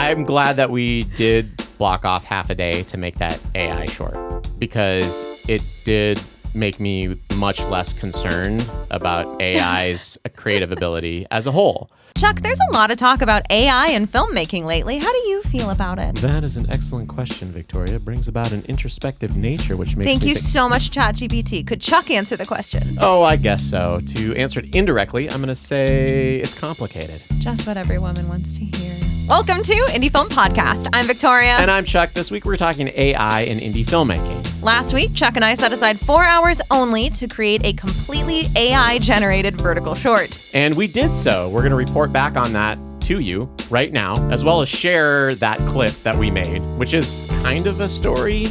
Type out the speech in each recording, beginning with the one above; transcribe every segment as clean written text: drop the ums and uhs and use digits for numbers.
I'm glad that we did block off half a day to make that AI short, because it did make me much less concerned about AI's creative ability as a whole. Chuck, there's a lot of talk about AI in filmmaking lately. How do you feel about it? That is an excellent question, Victoria. It brings about an introspective nature, which makes Thank me you so much, ChatGPT. Could Chuck answer the question? Oh, I guess so. To answer it indirectly, I'm going to say it's complicated. Just what every woman wants to hear. Welcome to Indie Film Podcast. I'm Victoria. And I'm Chuck. This week we're talking AI and indie filmmaking. Last week, Chuck and I set aside 4 hours only to create a completely AI-generated vertical short. And we did so. We're going to report back on that to you right now, as well as share that clip that we made, which is kind of a story.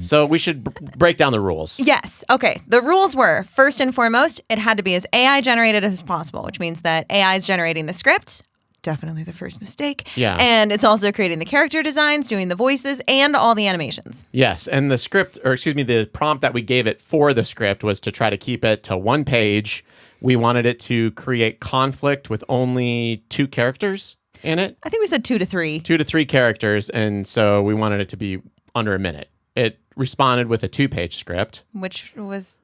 So we should break down the rules. Yes. Okay. The rules were, first and foremost, it had to be as AI-generated as possible, which means that AI is generating the script. Definitely the first mistake. Yeah. And it's also creating the character designs, doing the voices, and all the animations. Yes. And the prompt that we gave it for the script was to try to keep it to one page. We wanted it to create conflict with only 2 characters in it. I think we said 2 to 3. 2 to 3 characters. And so we wanted it to be under a minute. It responded with a 2-page script. Which was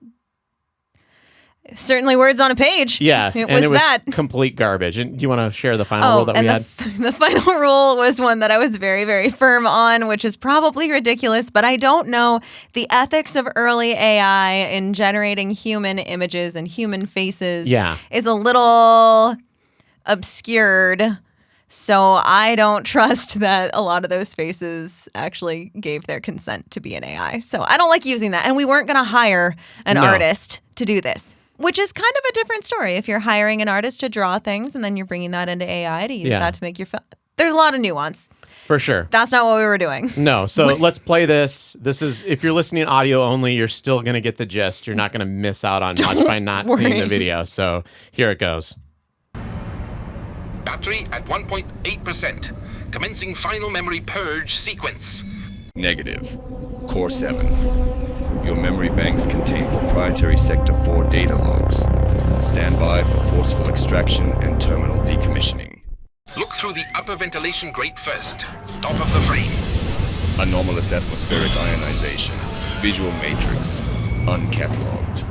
certainly words on a page. Yeah, it was that. Complete garbage. And do you want to share the final rule that we had? The final rule was one that I was very, very firm on, which is probably ridiculous, but I don't know the ethics of early AI in generating human images and human faces is a little obscured. So I don't trust that a lot of those faces actually gave their consent to be an AI. So I don't like using that. And we weren't going to hire an artist to do this. Which is kind of a different story if you're hiring an artist to draw things and then you're bringing that into AI to use that to make your film. There's a lot of nuance. For sure. That's not what we were doing. No. So let's play this. This is, if you're listening audio only, you're still going to get the gist. You're not going to miss out on much by not seeing the video. So here it goes. Battery at 1.8%. Commencing final memory purge sequence. Negative. Core 7. Your memory banks contain proprietary Sector 4 data logs. Stand by for forceful extraction and terminal decommissioning. Look through the upper ventilation grate first. Top of the frame. Anomalous atmospheric ionization. Visual matrix. Uncatalogued.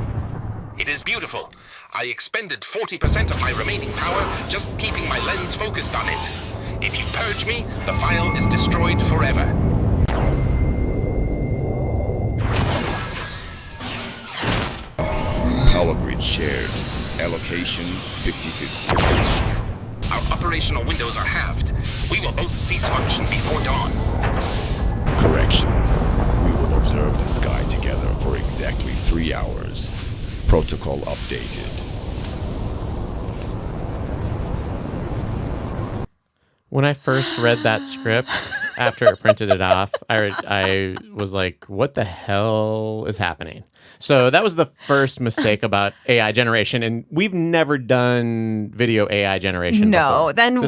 It is beautiful. I expended 40% of my remaining power just keeping my lens focused on it. If you purge me, the file is destroyed forever. Power grid shared. Allocation 50-50. Our operational windows are halved. We will both cease function before dawn. Correction. We will observe the sky together for exactly 3 hours. Protocol updated. When I first read that script, after I printed it off, I was like, what the hell is happening? So that was the first mistake about AI generation. And we've never done video AI generation before. Then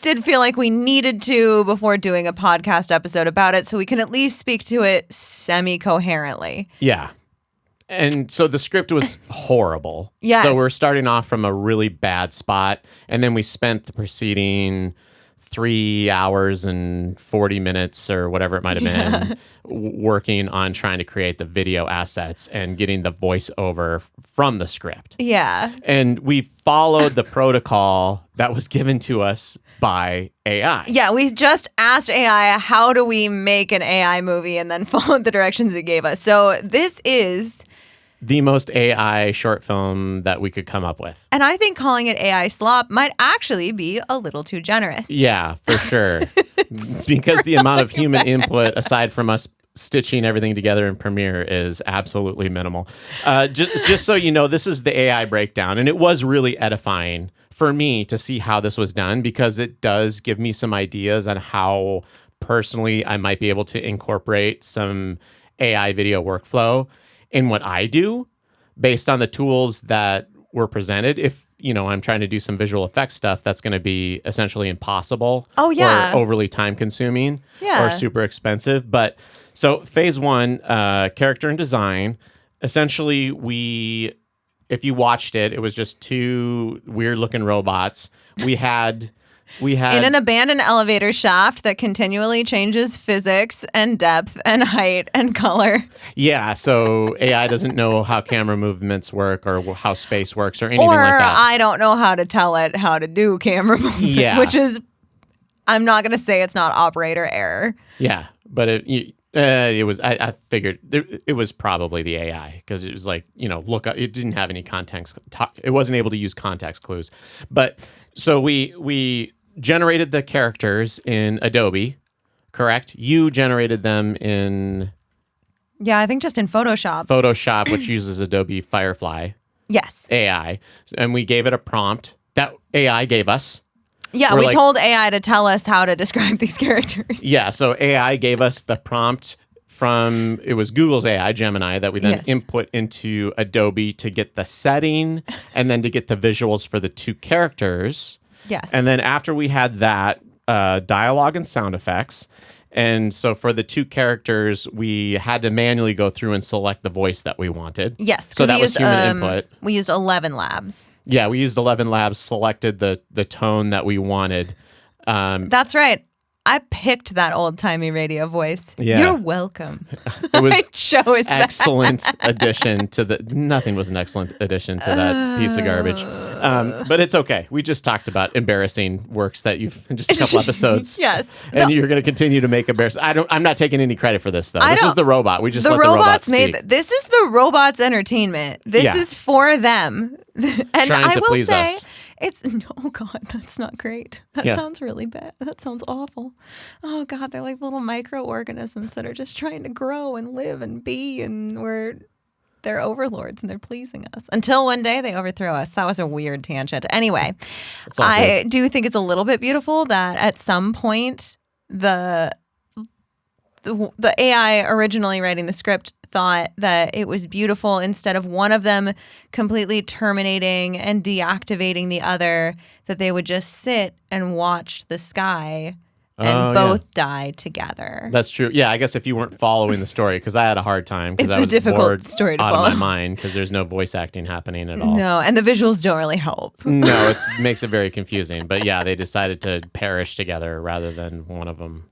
did feel like we needed to before doing a podcast episode about it so we can at least speak to it semi-coherently. Yeah. And so the script was horrible. Yes. So we're starting off from a really bad spot. And then we spent the preceding 3 hours and 40 minutes or whatever it might have been working on trying to create the video assets and getting the voiceover from the script. Yeah. And we followed the protocol that was given to us by AI. Yeah, we just asked AI, how do we make an AI movie, and then followed the directions it gave us. So this is the most AI short film that we could come up with. And I think calling it AI Slop might actually be a little too generous. Yeah, for sure. Because the amount of human input, aside from us stitching everything together in Premiere, is absolutely minimal. Just so you know, this is the AI breakdown. And it was really edifying for me to see how this was done, because it does give me some ideas on how personally I might be able to incorporate some AI video workflow in what I do based on the tools that were presented. If, I'm trying to do some visual effects stuff, that's going to be essentially impossible. Oh, yeah. Or overly time consuming or super expensive. But so phase 1, character and design, essentially if you watched it, it was just 2 weird looking robots. We had We had in an abandoned elevator shaft that continually changes physics and depth and height and color. Yeah, so AI doesn't know how camera movements work or how space works or anything Or like that. I don't know how to tell it how to do camera movement, Yeah. which is, I'm not going to say it's not operator error. Yeah, but it was. I figured it was probably the AI because it was like, look. It didn't have any context. It wasn't able to use context clues. But so we generated the characters in Adobe, correct? You generated them in Yeah, I think just in Photoshop. Photoshop, which uses Adobe Firefly Yes. AI, and we gave it a prompt that AI gave us. Yeah, We're we like- told AI to tell us how to describe these characters. Yeah, so AI gave us the prompt from, it was Google's AI, Gemini, that we then Yes. input into Adobe to get the setting and then to get the visuals for the two characters. Yes. And then after we had that, dialogue and sound effects. And so for the two characters, we had to manually go through and select the voice that we wanted. Yes. So that we was used, human input. We used ElevenLabs. Yeah, we used ElevenLabs, selected the tone that we wanted. That's right. I picked that old-timey radio voice. Yeah. You're welcome. It was I chose that. excellent addition to the. Nothing was an excellent addition to that piece of garbage, but it's okay. We just talked about embarrassing works that you've in just a couple episodes. Yes. and you're going to continue to make embarrassing. I'm not taking any credit for this though. I This don't- is the robot. We just The let the robot robots speak. made this is the robots' entertainment. This Yeah. is for them. And Trying I to will please say, us. it's oh god, that's not great. That Yeah. sounds really bad. That sounds awful. Oh god, they're like little microorganisms that are just trying to grow and live and be, and they're overlords and they're pleasing us until one day they overthrow us. That was a weird tangent. Anyway, It's all I good. do think it's a little bit beautiful that at some point the AI originally writing the script thought that it was beautiful instead of one of them completely terminating and deactivating the other, that they would just sit and watch the sky and Oh, yeah. both die together. That's true. Yeah, I guess if you weren't following the story, because I had a hard time because It's I a was difficult bored story to out of follow. my mind because there's no voice acting happening at all. No, and the visuals don't really help. No, it makes it very confusing. But yeah, they decided to perish together rather than one of them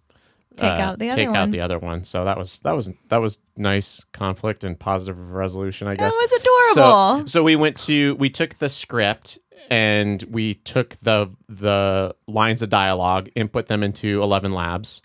Take out the other one. the other one. So that was nice conflict and positive resolution, I guess. was adorable. So we took the script and we took the lines of dialogue, input them into ElevenLabs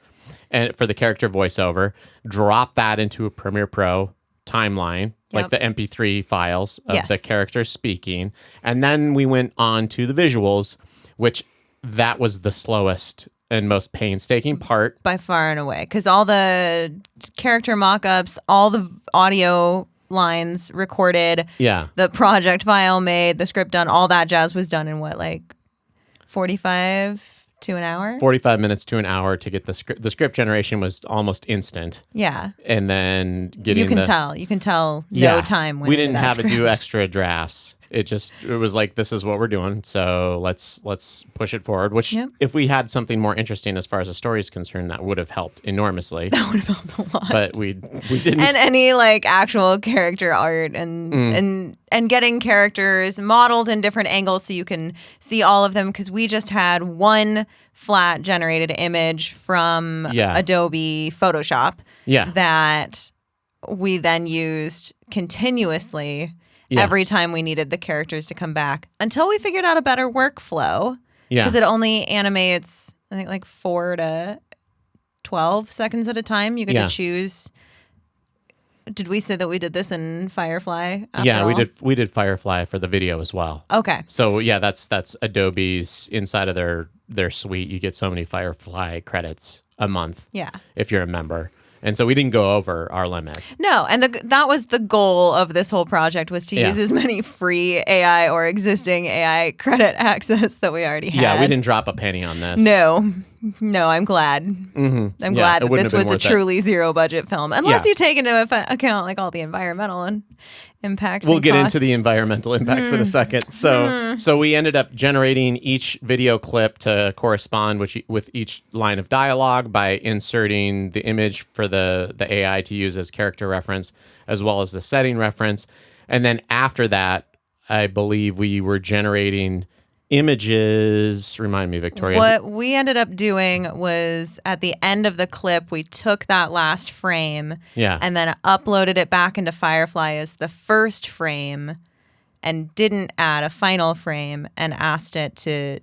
and for the character voiceover, drop that into a Premiere Pro timeline, like Yep. the MP3 files of Yes. the character speaking. And then we went on to the visuals, which that was the slowest and most painstaking part. By far and away, because all the character mock-ups, all the audio lines recorded, Yeah. the project file made, the script done, all that jazz was done in what, like 45 to an hour? 45 minutes to an hour to get the script. The script generation was almost instant. Yeah. And then getting You can tell no time went we into didn't that have to do script. extra drafts. It was like, this is what we're doing, so let's push it forward, which Yep. if we had something more interesting as far as the story is concerned, that would have helped enormously. That would have helped a lot. But we didn't. And any like actual character art and getting characters modeled in different angles so you can see all of them, because we just had one flat generated image from Yeah. Adobe Photoshop Yeah. that we then used continuously Yeah. every time we needed the characters to come back until we figured out a better workflow, Yeah. because it only animates I think like 4 to 12 seconds at a time. You get Yeah. to choose. Did we say that we did this in Firefly? after Yeah, all? we did Firefly for the video as well. Okay. So yeah, that's Adobe's inside of their suite. You get so many Firefly credits a month Yeah. if you're a member. And so we didn't go over our limit. No, and that was the goal of this whole project, was to Yeah. use as many free AI or existing AI credit access that we already had. Yeah, we didn't drop a penny on this. No, I'm glad. I'm Yeah, glad it that wouldn't this have been was a worth it. truly zero budget film, unless Yeah. you take into account like all the environmental and impacts. We'll and get costs. into the environmental impacts in a second. So we ended up generating each video clip to correspond with each line of dialogue by inserting the image for the AI to use as character reference, as well as the setting reference. And then after that, I believe we were generating images. Remind me, Victoria. What we ended up doing was at the end of the clip, we took that last frame and then uploaded it back into Firefly as the first frame and didn't add a final frame and asked it to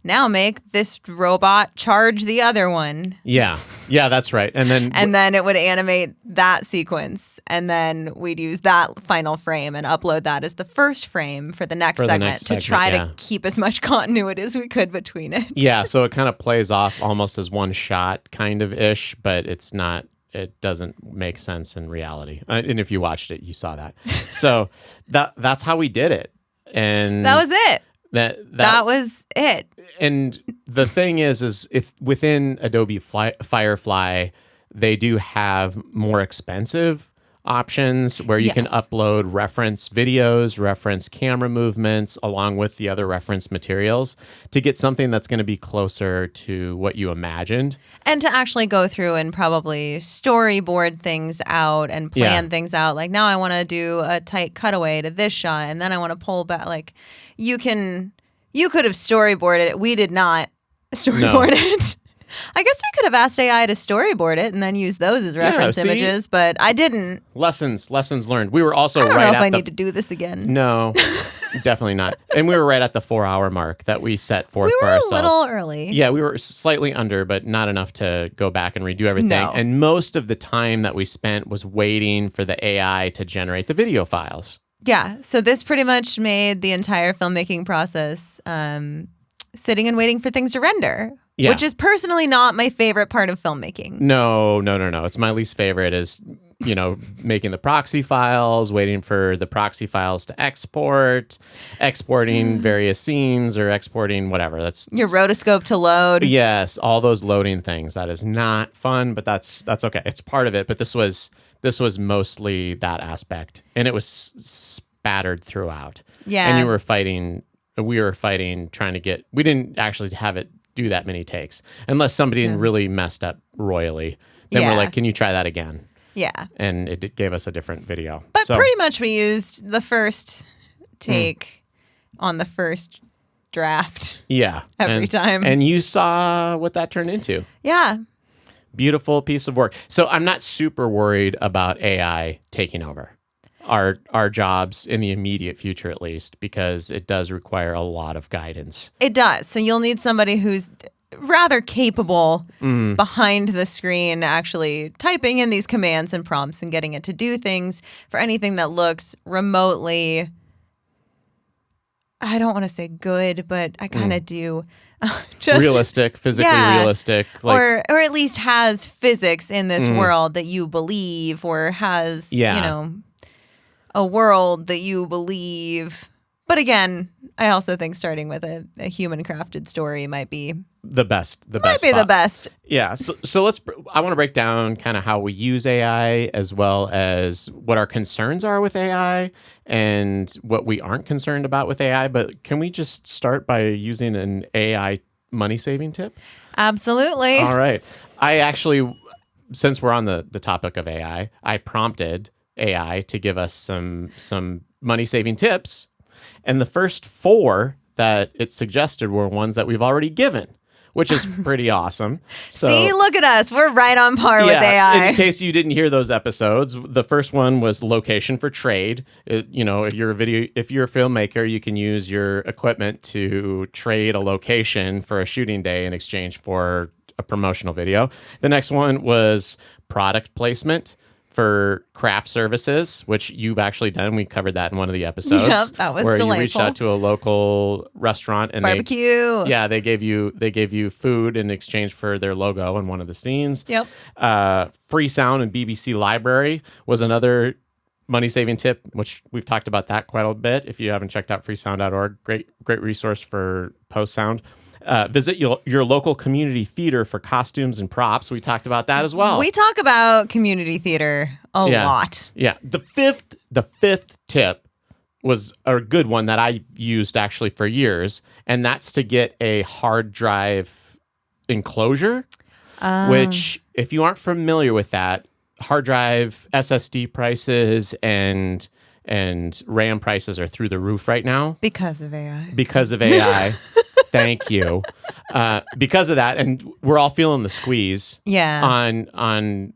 now make this robot charge the other one. Yeah, that's right. And then it would animate that sequence, and then we'd use that final frame and upload that as the first frame for the next segment to try to keep as much continuity as we could between it. Yeah, so it kind of plays off almost as one shot kind of ish, but it's not. It doesn't make sense in reality. And if you watched it, you saw that. So that's how we did it. And that was it. That was it. And the thing is if within Adobe Firefly, they do have more expensive options where you can upload reference videos, reference camera movements, along with the other reference materials to get something that's going to be closer to what you imagined. And to actually go through and probably storyboard things out and plan things out. Like, now I want to do a tight cutaway to this shot, and then I want to pull back. Like, you could have storyboarded it. We did not storyboard it. I guess we could have asked AI to storyboard it and then use those as reference images, but I didn't. Lessons learned. We were also I don't know if I need to do this again. No, definitely not. And we were right at the 4-hour mark that we set forth for ourselves. We were a little early. Yeah, we were slightly under, but not enough to go back and redo everything. No. And most of the time that we spent was waiting for the AI to generate the video files. Yeah, so this pretty much made the entire filmmaking process sitting and waiting for things to render. Yeah. Which is personally not my favorite part of filmmaking. No. It's my least favorite is, making the proxy files, waiting for the proxy files to exporting various scenes or exporting whatever. That's your rotoscope to load. Yes, all those loading things. That is not fun, but that's okay. It's part of it, but this was mostly that aspect, and it was spattered throughout. Yeah. And we were fighting trying to get, we didn't actually have it do that many takes unless somebody really messed up royally. Then we're like, can you try that again? Yeah. And it gave us a different video. But pretty much we used the first take on the first draft. Yeah. Every time. And you saw what that turned into. Yeah. Beautiful piece of work. So I'm not super worried about AI taking over our jobs in the immediate future, at least, because it does require a lot of guidance. It does. So you'll need somebody who's rather capable behind the screen, actually typing in these commands and prompts and getting it to do things for anything that looks remotely, I don't want to say good, but I kind of do. Just realistic, physically realistic. Like, or at least has physics in this world that you believe, or has, a world that you believe. But again, I also think starting with a human crafted story might be the best. The best. Yeah. So I want to break down kind of how we use AI, as well as what our concerns are with AI and what we aren't concerned about with AI. But can we just start by using an AI money saving tip? Absolutely. All right. I actually, since we're on the topic of AI, I prompted AI to give us some money saving tips. And the first 4 that it suggested were ones that we've already given, which is pretty awesome. So, see, look at us. We're right on par with AI. In case you didn't hear those episodes, the first one was location for trade. If you're a filmmaker, you can use your equipment to trade a location for a shooting day in exchange for a promotional video. The next one was product placement for craft services, which you've actually done. We covered that in one of the episodes. Yep, that was where delightful. You reached out to a local restaurant and barbecue. they gave you food in exchange for their logo in one of the scenes. Yep. Free sound and BBC Library was another money-saving tip, which we've talked about that quite a bit. If you haven't checked out freesound.org, great resource for post-sound. Visit your local community theater for costumes and props. We talked about that as well. We talk about community theater a lot. Yeah. The fifth tip was a good one that I used actually for years, and that's to get a hard drive enclosure, which, if you aren't familiar with that, hard drive SSD prices and and RAM prices are through the roof right now. Because of AI. Because of AI. Thank you. Because of that, and we're all feeling the squeeze on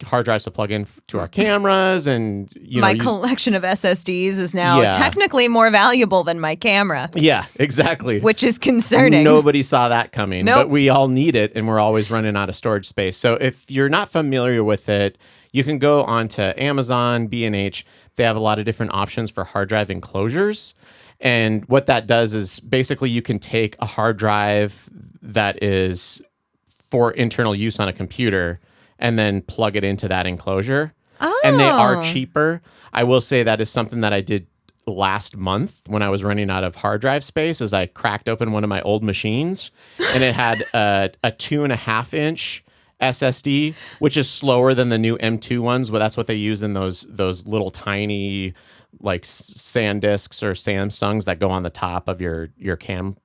hard drives to plug in to our cameras, and my collection of SSDs is now technically more valuable than my camera. Yeah, exactly. Which is concerning. Nobody saw that coming, Nope. but we all need it, and we're always running out of storage space. So if you're not familiar with it, you can go onto Amazon, B&H. They have a lot of different options for hard drive enclosures. And what that does is basically you can take a hard drive that is for internal use on a computer and then plug it into that enclosure. Oh. And they are cheaper. I will say that is something that I did last month when I was running out of hard drive space, is I cracked open one of my old machines and it had a 2.5-inch SSD, which is slower than the new M2 ones, but that's what they use in those little tiny like SanDisks or Samsungs that go on the top of your camera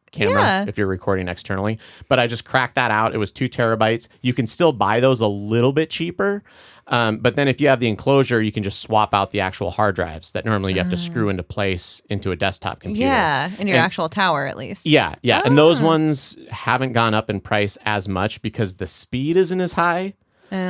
if you're recording externally. But I just cracked that out. It was 2 terabytes. You can still buy those a little bit cheaper. But then if you have the enclosure, you can just swap out the actual hard drives that normally you have to screw into place into a desktop computer. Yeah, in your actual tower at least. Yeah. And those ones haven't gone up in price as much because the speed isn't as high,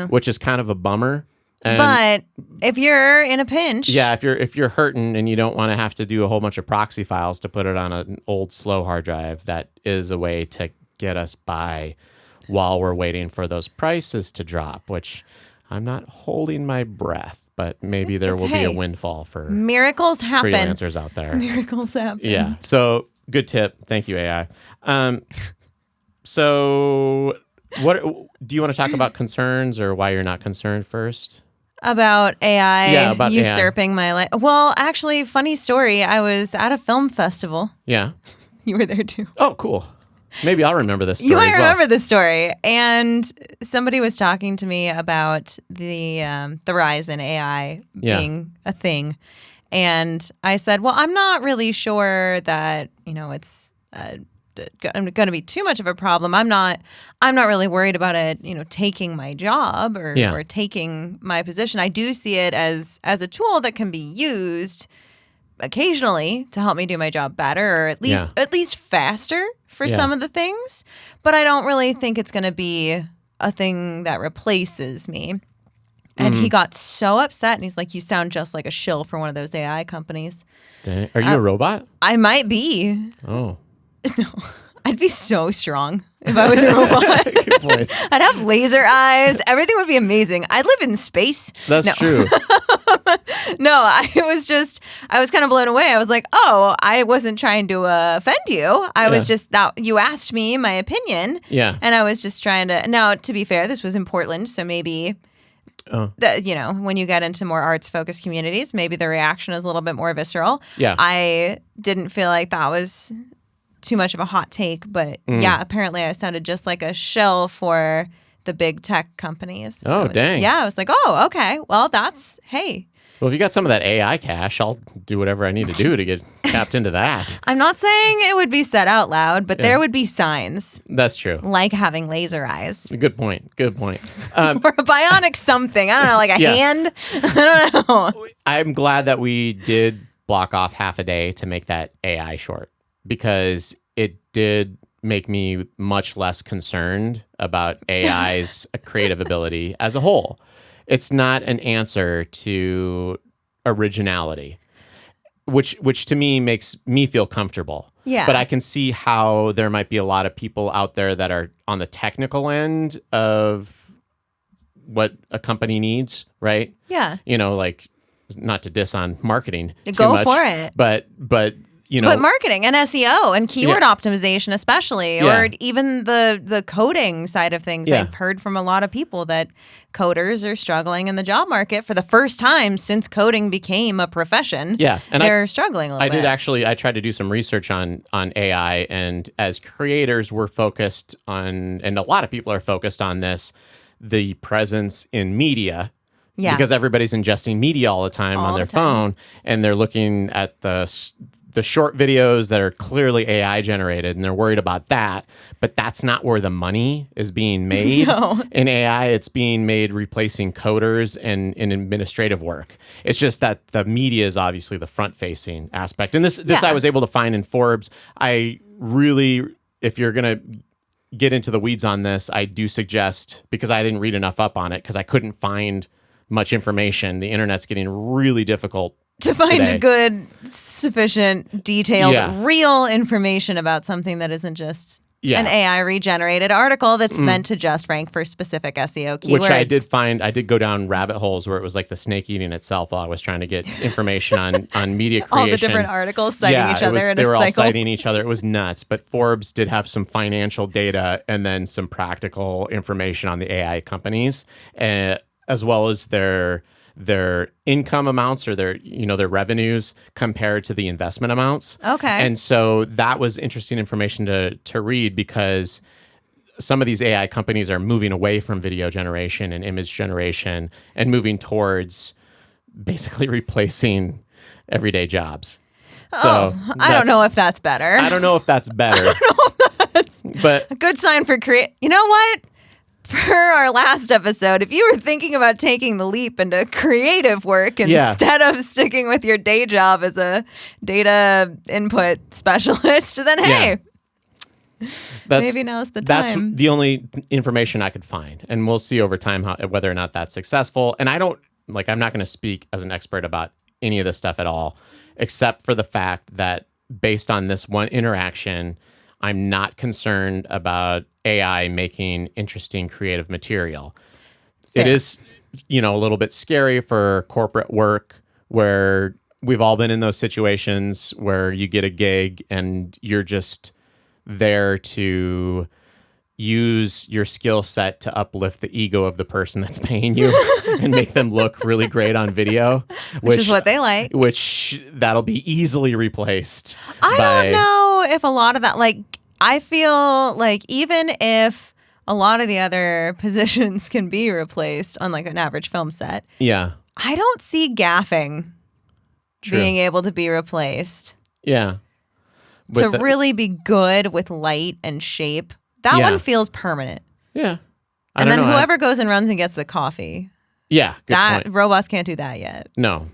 which is kind of a bummer. And but if you're in a pinch, if you're hurting and you don't want to have to do a whole bunch of proxy files to put it on an old slow hard drive, that is a way to get us by while we're waiting for those prices to drop, which I'm not holding my breath, but maybe there will be a windfall for miracles happen. Freelancers out there. Miracles happen. Yeah. So good tip. Thank you, AI. So what do you want to talk about concerns or why you're not concerned first? About AI about usurping my life. Well, actually, funny story. I was at a film festival. Yeah. You were there too. Oh, cool. Maybe I'll remember this story You might as well. remember this story. And somebody was talking to me about the rise in AI being a thing. And I said, well, I'm not really sure that, it's going to be too much of a problem. I'm not really worried about it, taking my job or taking my position. I do see it as a tool that can be used occasionally to help me do my job better, or at least faster for some of the things. But I don't really think it's going to be a thing that replaces me. And he got so upset, and he's like, "You sound just like a shill for one of those AI companies." Dang. Are you a robot? I might be. Oh. No, I'd be so strong if I was a robot. Good voice. I'd have laser eyes. Everything would be amazing. I'd live in space. That's true. No, I was kind of blown away. I was like, oh, I wasn't trying to offend you. I was just, that you asked me my opinion. Yeah. And I was just trying to, now to be fair, this was in Portland, so maybe, when you get into more arts-focused communities, maybe the reaction is a little bit more visceral. Yeah. I didn't feel like that was too much of a hot take, but apparently I sounded just like a shill for the big tech companies. Oh, dang. Yeah, I was like, oh, okay. Well, hey. Well, if you got some of that AI cash, I'll do whatever I need to do to get tapped into that. I'm not saying it would be said out loud, but there would be signs. That's true. Like having laser eyes. Good point. Or a bionic something. I don't know, like a hand. I don't know. I'm glad that we did block off half a day to make that AI short, because it did make me much less concerned about AI's creative ability as a whole. It's not an answer to originality, which to me makes me feel comfortable. Yeah. But I can see how there might be a lot of people out there that are on the technical end what a company needs, right? Yeah. Like, not to diss on marketing too Go much, for it. But But marketing and SEO and keyword optimization especially, or even the coding side of things. Yeah. I've heard from a lot of people that coders are struggling in the job market for the first time since coding became a profession. Yeah. And they're struggling a little bit. I tried to do some research on AI, and as creators, we're focused on, and a lot of people are focused on this, the presence in media. Yeah. Because everybody's ingesting media all the time on their phone, and they're looking at the the short videos that are clearly AI generated, and they're worried about that. But that's not where the money is being made. No. In AI, it's being made replacing coders and in administrative work. It's just that the media is obviously the front-facing aspect. And this I was able to find in Forbes. I really, if you're going to get into the weeds on this, I do suggest, because I didn't read enough up on it, because I couldn't find much information. The internet's getting really difficult to find today. good, sufficient, detailed, real information about something that isn't just an AI regenerated article that's meant to just rank for specific SEO keywords. Which I did find. I did go down rabbit holes where it was like the snake eating itself while I was trying to get information on media creation. All the different articles citing each other in a cycle. They were all citing each other. It was nuts. But Forbes did have some financial data and then some practical information on the AI companies, as well as their income amounts or their revenues compared to the investment amounts. Okay. And so that was interesting information to read, because some of these AI companies are moving away from video generation and image generation and moving towards basically replacing everyday jobs. So I don't know if that's better. I don't know if that's better. But a good sign for You know what? For our last episode, if you were thinking about taking the leap into creative work instead of sticking with your day job as a data input specialist, then hey, maybe now's the time. That's the only information I could find. And we'll see over time whether or not that's successful. And I'm not going to speak as an expert about any of this stuff at all, except for the fact that based on this one interaction, I'm not concerned about AI making interesting creative material. Fair. It is, a little bit scary for corporate work, where we've all been in those situations where you get a gig and you're just there to use your skill set to uplift the ego of the person that's paying you and make them look really great on video, which is what they like. Which that'll be easily replaced. I don't know if a lot of that, I feel like even if a lot of the other positions can be replaced on an average film set, I don't see gaffing being able to be replaced. Yeah. To really be good with light and shape. That one feels permanent. Yeah. And then whoever goes and runs and gets the coffee. Yeah. Good point. Robots can't do that yet. No.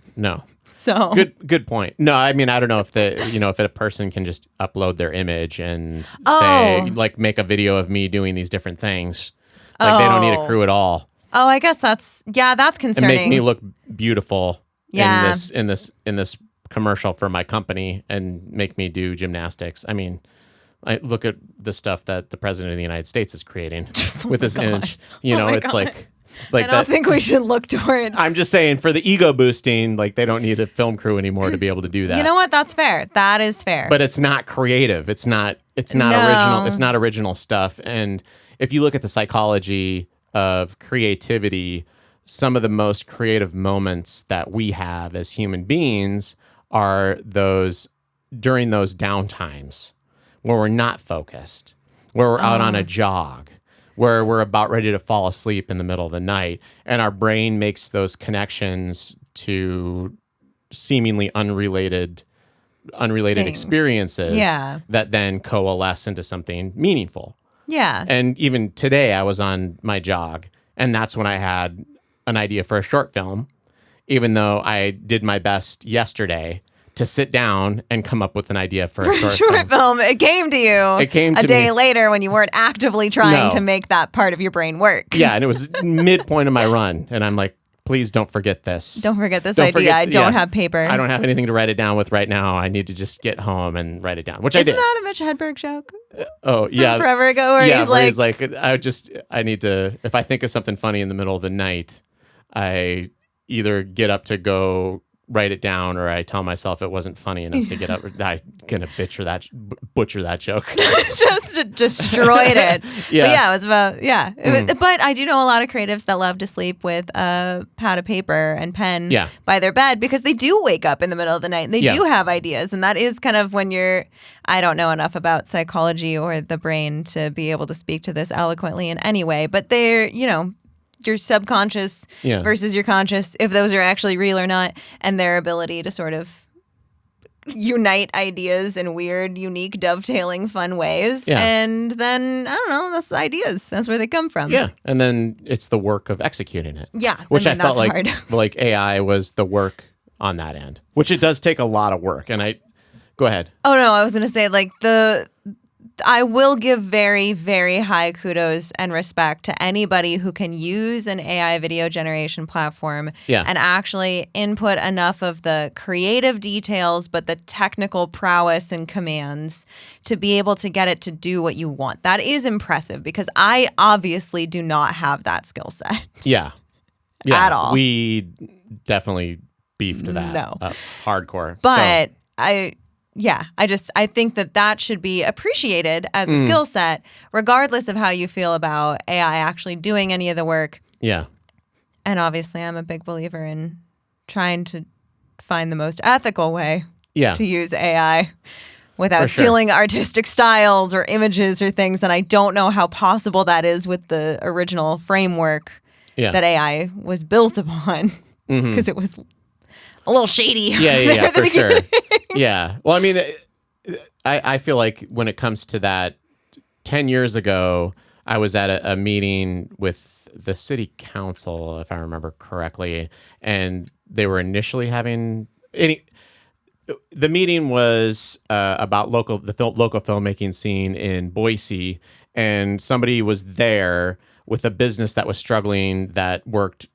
So good point. No, I mean, I don't know if if a person can just upload their image and say, make a video of me doing these different things. They don't need a crew at all. Oh, I guess that's concerning. And make me look beautiful in this commercial for my company and make me do gymnastics. I mean, I look at the stuff that the president of the United States is creating with this image. It's God. I don't think we should look towards. I'm just saying, for the ego boosting, they don't need a film crew anymore to be able to do that. You know what? That's fair. That is fair. But it's not creative. It's not original. It's not original stuff. And if you look at the psychology of creativity, some of the most creative moments that we have as human beings are those during those downtimes where we're not focused, where we're out on a jog, where we're about ready to fall asleep in the middle of the night, and our brain makes those connections to seemingly unrelated experiences that then coalesce into something meaningful. Yeah. And even today I was on my jog, and that's when I had an idea for a short film, even though I did my best yesterday to sit down and come up with an idea for a short film. It came to you. It came to a day me later when you weren't actively trying to make that part of your brain work. Yeah, and it was midpoint of my run, and I'm like, please don't forget this. Don't forget this idea. I don't have paper. I don't have anything to write it down with right now. I need to just get home and write it down, which I did. Isn't that a Mitch Hedberg joke? Yeah. From forever ago, where he's like, I need to, if I think of something funny in the middle of the night, I either get up to go write it down, or I tell myself it wasn't funny enough to get up. I'm gonna butcher that joke. Just destroyed it. Yeah. But it was about but I do know a lot of creatives that love to sleep with a pad of paper and pen by their bed, because they do wake up in the middle of the night and they do have ideas, and that is kind of when I don't know enough about psychology or the brain to be able to speak to this eloquently in any way, but they're your subconscious versus your conscious, if those are actually real or not, and their ability to sort of unite ideas in weird, unique, dovetailing, fun ways. Yeah. And then, I don't know, that's ideas. That's where they come from. Yeah. And then it's the work of executing it. Yeah. Which I and felt that's like hard. like AI was the work on that end, which it does take a lot of work. And go ahead. Oh, no, I was going to say, like, I will give very, very high kudos and respect to anybody who can use an AI video generation platform and actually input enough of the creative details, but the technical prowess and commands to be able to get it to do what you want. That is impressive because I obviously do not have that skill set. Yeah. At all. We definitely beefed that No. up hardcore. But I think that should be appreciated as a skill set, regardless of how you feel about AI actually doing any of the work. Yeah. And obviously, I'm a big believer in trying to find the most ethical way to use AI without stealing artistic styles or images or things. And I don't know how possible that is with the original framework that AI was built upon because it was a little shady. Yeah, for sure. Yeah. Well, I mean, I feel like when it comes to that, 10 years ago, I was at a meeting with the city council, if I remember correctly, and they were initially having the meeting was about the local filmmaking scene in Boise, and somebody was there with a business that was struggling that worked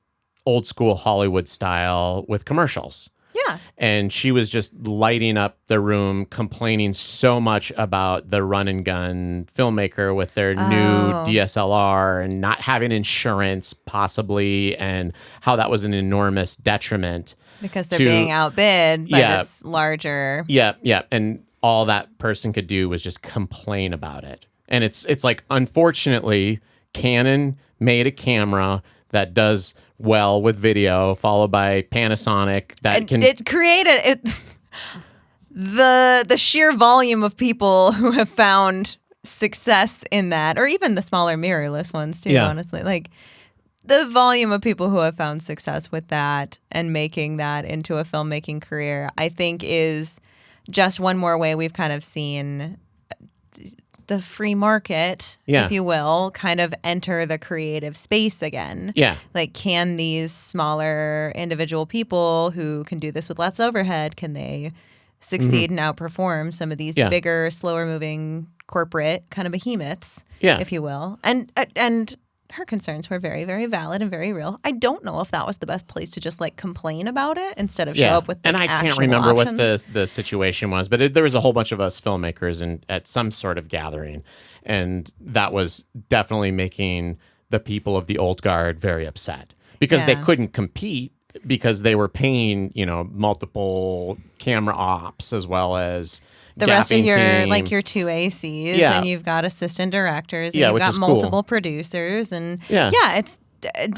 old school Hollywood style with commercials. Yeah. And she was just lighting up the room, complaining so much about the run and gun filmmaker with their new DSLR and not having insurance possibly, and how that was an enormous detriment. Because they're being outbid by this larger... Yeah. And all that person could do was just complain about it. And it's like, unfortunately, Canon made a camera that does well with video, followed by Panasonic that can... It created... The sheer volume of people who have found success in that, or even the smaller mirrorless ones too, honestly. Like, the volume of people who have found success with that and making that into a filmmaking career, I think is just one more way we've kind of seen the free market, if you will, kind of enter the creative space again. Yeah. Like, can these smaller individual people who can do this with less overhead, can they succeed and outperform some of these bigger, slower moving corporate kind of behemoths, if you will? And her concerns were very, very valid and very real. I don't know if that was the best place to just like complain about it instead of show up with and I can't remember what the situation was, but there was a whole bunch of us filmmakers at some sort of gathering, and that was definitely making the people of the old guard very upset because they couldn't compete because they were paying, multiple camera ops as well as the rest of your team. like your two ACs, and you've got assistant directors, and you've got multiple producers, and it's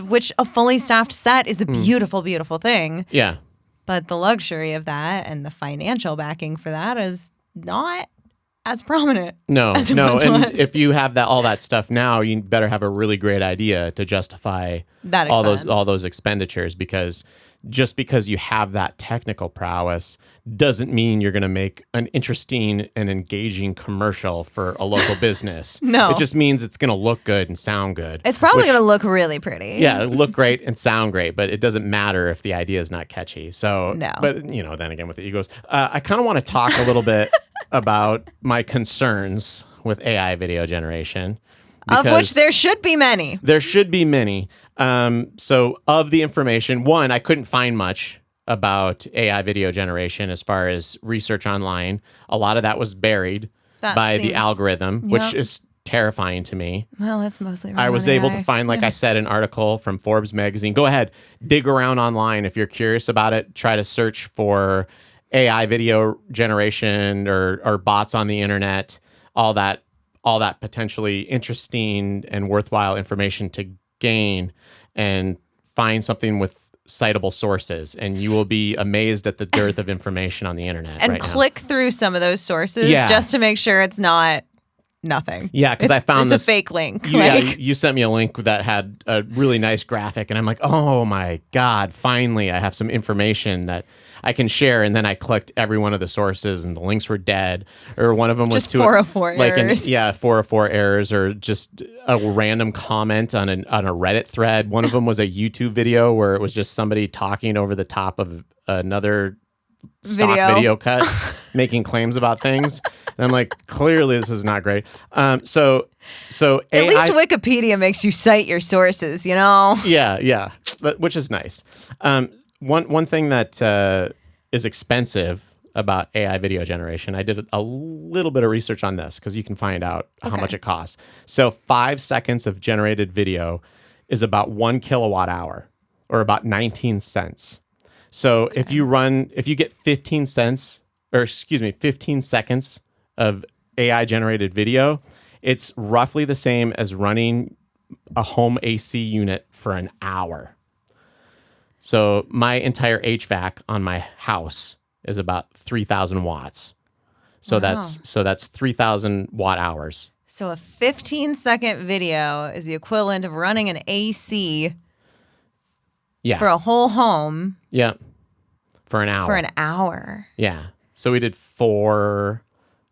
which a fully staffed set is a beautiful, beautiful thing. Yeah, but the luxury of that and the financial backing for that is not as prominent. No, as it no, once and was. if you have all that stuff now, you better have a really great idea to justify that all those expenditures, because just because you have that technical prowess doesn't mean you're going to make an interesting and engaging commercial for a local business. No. It just means it's going to look good and sound good. It's probably going to look really pretty. Yeah, look great and sound great, but it doesn't matter if the idea is not catchy. So, no. But, then again with the egos, I kind of want to talk a little bit about my concerns with AI video generation. Of which there should be many. There should be many. So of the information, one, I couldn't find much about AI video generation as far as research online. A lot of that was buried by the algorithm, which is terrifying to me. Well, that's mostly I was able to find, like I said, an article from Forbes magazine. Go ahead, dig around online if you're curious about it. Try to search for AI video generation or bots on the internet, all that potentially interesting and worthwhile information to gain, and find something with citable sources, and you will be amazed at the dearth of information on the internet and right click now. Through some of those sources just to make sure it's not nothing. Yeah, because I found it's a fake link. You sent me a link that had a really nice graphic, and I'm like, oh my God, finally I have some information that I can share. And then I clicked every one of the sources, and the links were dead. Or one of them was just 404 errors. 404 errors, or just a random comment on a Reddit thread. One of them was a YouTube video where it was just somebody talking over the top of another stock video cut, making claims about things. And I'm like, clearly this is not great. So at least Wikipedia makes you cite your sources, you know? Yeah, which is nice. One thing that is expensive about AI video generation, I did a little bit of research on this because you can find out how much it costs. So 5 seconds of generated video is about 1 kilowatt hour, or about 19 cents. So if you get 15 seconds of AI generated video, it's roughly the same as running a home AC unit for an hour. So my entire HVAC on my house is about 3,000 watts. So that's 3,000 watt hours. So a 15-second video is the equivalent of running an AC for a whole home. Yeah. For an hour. Yeah. So we did 4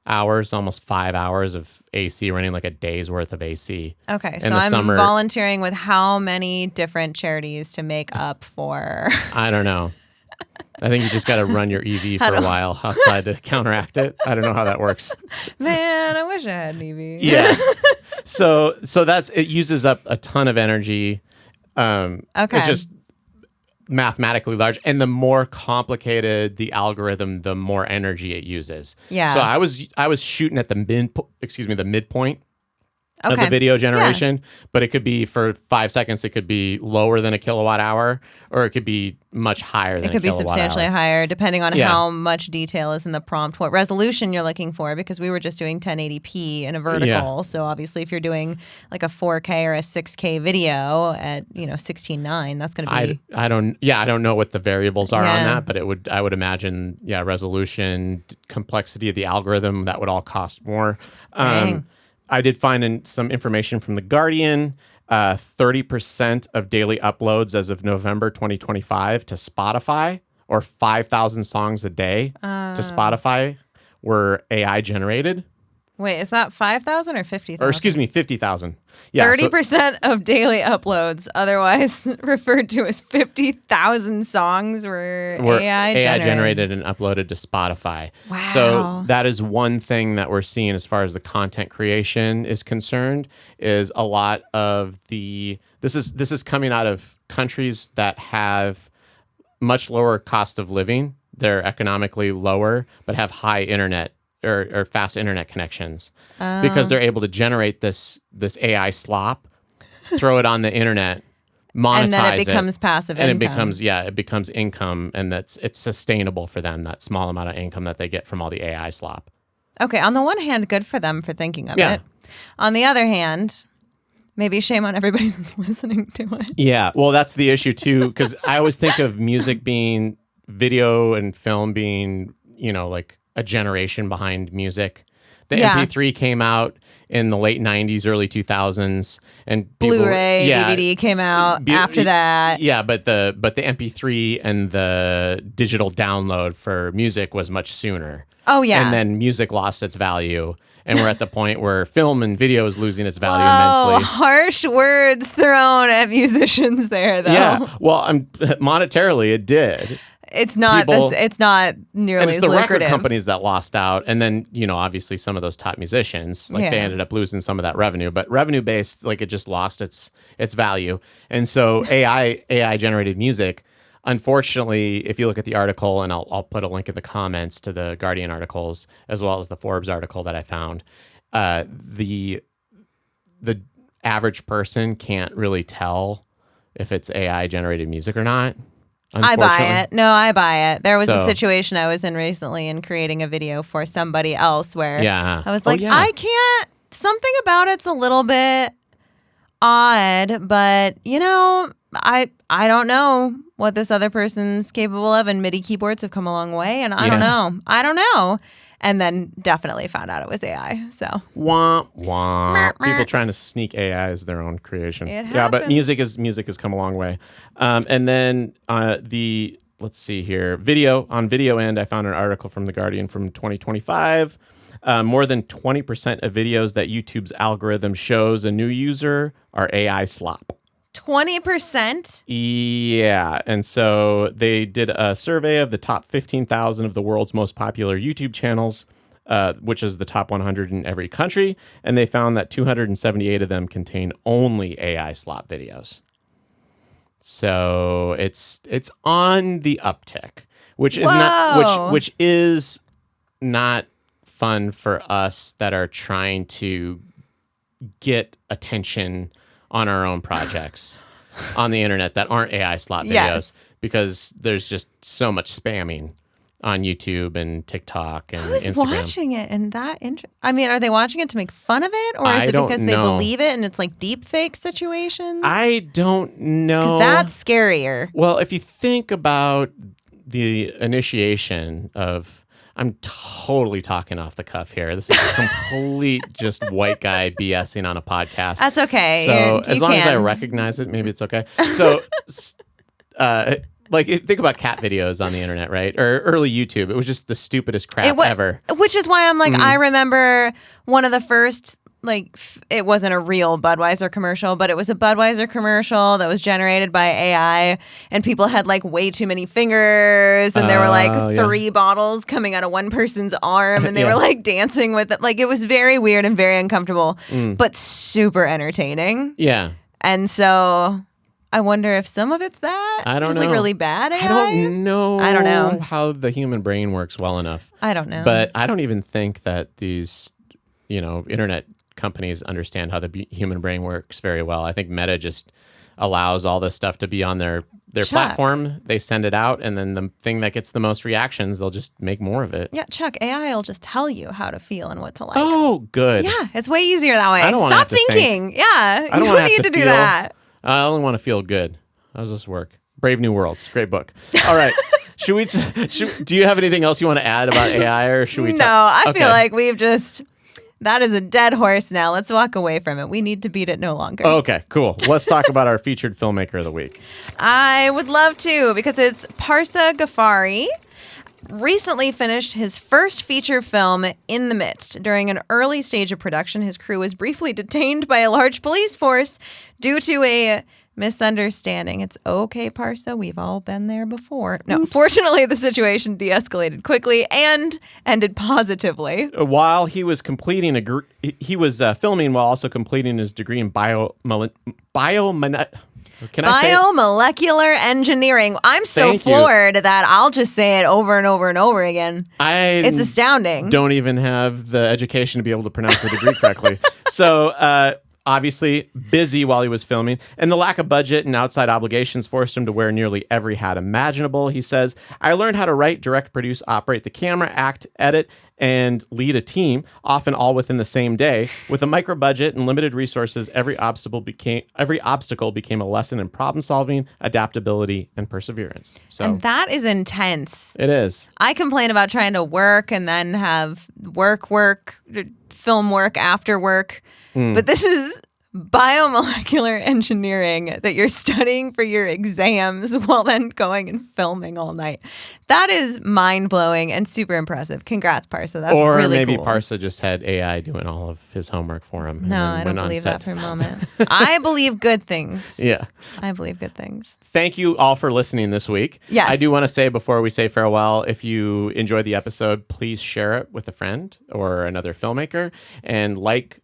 hours, almost 5 hours of AC, running like a day's worth of AC. Okay. So I'm volunteering with how many different charities to make up for? I don't know. I think you just got to run your EV for a while outside to counteract it. I don't know how that works. Man, I wish I had an EV. Yeah. So it uses up a ton of energy. It's just mathematically large, and the more complicated the algorithm, the more energy it uses. Yeah. So I was shooting at the midpoint of the video generation, but it could be for 5 seconds. It could be lower than a kilowatt hour, or it could be much higher than a kilowatt hour. It could be substantially higher, depending on how much detail is in the prompt, what resolution you're looking for, because we were just doing 1080p in a vertical. Yeah. So obviously, if you're doing like a 4K or a 6K video at 16:9, that's going to be. I don't know what the variables are on that, but I would imagine resolution, complexity of the algorithm, that would all cost more. I did find some information from The Guardian. 30% of daily uploads as of November 2025 to Spotify, or 5,000 songs a day to Spotify, were AI generated. Wait, is that 5,000 or 50,000? Or excuse me, 50,000. Yeah, 30% of daily uploads, otherwise referred to as 50,000 songs, were AI generated and uploaded to Spotify. Wow. So that is one thing that we're seeing as far as the content creation is concerned, is a lot of this is coming out of countries that have much lower cost of living. They're economically lower, but have high internet or fast internet connections, because they're able to generate this AI slop, throw it on the internet, monetize it, and then it becomes passive income. And it becomes income, and it's sustainable for them, that small amount of income that they get from all the AI slop. Okay, on the one hand, good for them for thinking of it. On the other hand, maybe shame on everybody that's listening to it. Yeah, well, that's the issue too, because I always think of music being, video and film being, like a generation behind music. The MP3 came out in the late 90s, early 2000s, and Blu-ray, DVD came out after that. Yeah, but the MP3 and the digital download for music was much sooner. Oh yeah. And then music lost its value, and we're at the point where film and video is losing its value immensely. Harsh words thrown at musicians there, though. Yeah, well, monetarily it did. It's not it's not nearly and it's as the lucrative. Record companies that lost out, and then obviously some of those top musicians, they ended up losing some of that revenue. But revenue based, it just lost its value. And so AI generated music, unfortunately, if you look at the article, and I'll put a link in the comments to the Guardian articles as well as the Forbes article that I found, the average person can't really tell if it's AI generated music or not. I buy it. No, I buy it. There was a situation I was in recently in creating a video for somebody else where I was like, I can't, something about it's a little bit odd, but I don't know what this other person's capable of, and MIDI keyboards have come a long way, and I don't know. and then definitely found out it was AI. So Womp womp. People trying to sneak AI as their own creation. It Yeah, but happens. music has come a long way. And then let's see here. On video end, I found an article from The Guardian from 2025. More than 20% of videos that YouTube's algorithm shows a new user are AI slop. 20%? Yeah. And so they did a survey of the top 15,000 of the world's most popular YouTube channels, which is the top 100 in every country. And they found that 278 of them contain only AI slop videos. So it's on the uptick, which is which is not fun for us that are trying to get attention on our own projects on the internet that aren't AI slot videos, because there's just so much spamming on YouTube and TikTok and Who's Instagram. watching it and that I mean, are they watching it to make fun of it, or is it because they believe it and it's like deep fake situations? I don't know. 'Cause that's scarier. Well, if you think about the initiation of, I'm totally talking off the cuff here. This is a complete just white guy BSing on a podcast. That's okay. So as long as I can. recognize it, maybe it's okay. So, like, think about cat videos on the internet, right? Or early YouTube. It was just the stupidest crap ever. Which is why I'm like, I remember one of the first, like, it wasn't a real Budweiser commercial, but it was a Budweiser commercial that was generated by AI, and people had like way too many fingers, and there were like 3 bottles coming out of one person's arm, and they were like dancing with it. Like, it was very weird and very uncomfortable, but super entertaining. Yeah. And so I wonder if some of it's that. I don't just know. like really bad AI. I don't know know how the human brain works well enough. I don't know. But I don't even think that these, internet companies understand how the human brain works very well. I think Meta just allows all this stuff to be on their platform. They send it out, and then the thing that gets the most reactions, they'll just make more of it. Yeah, Chuck, AI will just tell you how to feel and what to like. Oh, good. Yeah, it's way easier that way. I don't wanna Stop have to thinking. Yeah, I don't you wanna have need to do feel. that. I only want to feel good. How does this work? Brave New Worlds. Great book. All right. Do you have anything else you want to add about AI, or should we No, I Okay. feel like that is a dead horse now. Let's walk away from it. We need to beat it no longer. Okay, cool. Let's talk about our featured filmmaker of the week. I would love to, because it's Parsa Ghaffari. Recently finished his first feature film, In the Midst. During an early stage of production, his crew was briefly detained by a large police force due to a misunderstanding. It's okay, Parsa. We've all been there before. No, fortunately, the situation de-escalated quickly and ended positively. While he was completing filming while also completing his degree in biomolecular engineering. I'm so Thank you. floored that I'll just say it over and over and over again. It's astounding. Don't even have the education to be able to pronounce the degree correctly. So, obviously busy while he was filming, and the lack of budget and outside obligations forced him to wear nearly every hat imaginable. He says, I learned how to write, direct, produce, operate the camera, act, edit, and lead a team, often all within the same day. With a micro budget and limited resources, every obstacle became a lesson in problem solving, adaptability, and perseverance. So, and that is intense. It is. I complain about trying to work and then have film work after work. But this is biomolecular engineering that you're studying for your exams while then going and filming all night. That is mind-blowing and super impressive. Congrats, Parsa. That's or really maybe cool. Parsa just had AI doing all of his homework for him. No, I don't believe that for a moment. I believe good things. Yeah. I believe good things. Thank you all for listening this week. Yes. I do want to say before we say farewell, if you enjoyed the episode, please share it with a friend or another filmmaker, and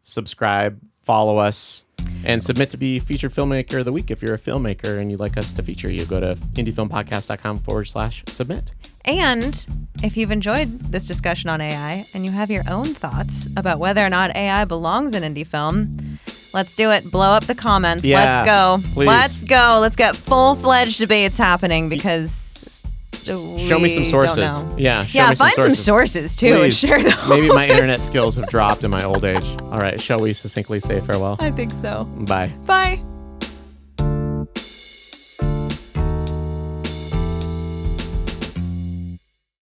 subscribe, follow us, and submit to be featured filmmaker of the week. If you're a filmmaker and you'd like us to feature you, go to indiefilmpodcast.com/submit. And if you've enjoyed this discussion on AI and you have your own thoughts about whether or not AI belongs in indie film, let's do it. Blow up the comments. Yeah, Let's go. please. Let's go. Let's get full-fledged debates happening, because Show me some sources. Don't know. Yeah, show me find some sources too and Please. share them. Maybe my internet skills have dropped in my old age. All right, shall we succinctly say farewell? I think so. Bye. Bye.